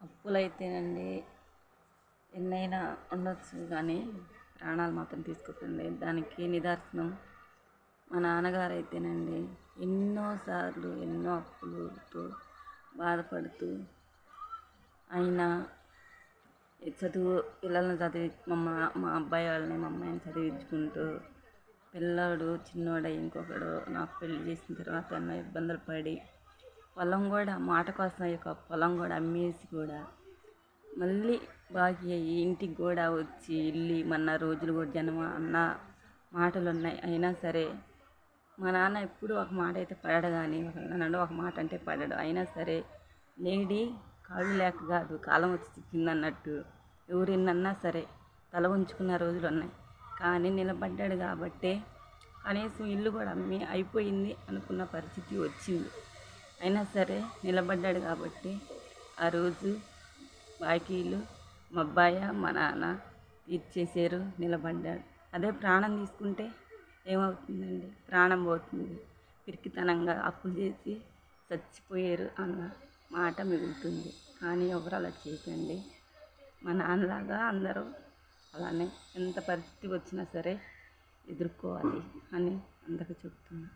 అప్పులైతేనండి ఎన్నైనా ఉండొచ్చు కానీ ప్రాణాలు మాత్రం తీసుకుంటుంది. దానికి నిదర్శనం మా నాన్నగారు అయితేనండి ఎన్నోసార్లు ఎన్నో అప్పులతో బాధపడుతూ అయినా చదువు పిల్లల్ని మా అబ్బాయి వాళ్ళని మా అమ్మాయిని చదివించుకుంటూ పిల్లాడు చిన్నోడై ఇంకొకడు నాకు పెళ్లి చేసిన తర్వాత ఎన్నో ఇబ్బందులు పడి పొలం కూడా మాట కోసం యొక్క పొలం కూడా అమ్మేసి కూడా మళ్ళీ బాకీ అయ్యి ఇంటికి కూడా వచ్చి ఇల్లు మన రోజులు కూడా జన్మ అన్న మాటలు ఉన్నాయి. అయినా సరే మా నాన్న ఎప్పుడు ఒక మాట అయితే పడడు, కానీ నన్ను ఒక మాట అంటే పడడు. అయినా సరే లేడీ కాళ్ళు లేక కాదు కాలం వచ్చి చిక్కింది అన్నట్టు ఎవరినన్నా సరే తల ఉంచుకున్న రోజులు ఉన్నాయి. కానీ నిలబడ్డాడు కాబట్టే కనీసం ఇల్లు కూడా అమ్మి అయిపోయింది అనుకున్న పరిస్థితి వచ్చింది. అయినా సరే నిలబడ్డాడు కాబట్టి ఆ రోజు బాకీలు మా అబ్బాయి మా నాన్న తీర్చేసారు, నిలబడ్డాడు. అదే ప్రాణం తీసుకుంటే ఏమవుతుందండి? ప్రాణం పోతుంది. పిరికితనంగా అప్పులు చేసి చచ్చిపోయారు అన్న మాట మిగులుతుంది. కానీ ఎవరు అలా చేయకండి. మా నాన్నలాగా అందరూ అలానే ఎంత పరిస్థితి వచ్చినా సరే ఎదుర్కోవాలి అని అందరికీ చెప్తున్నాను.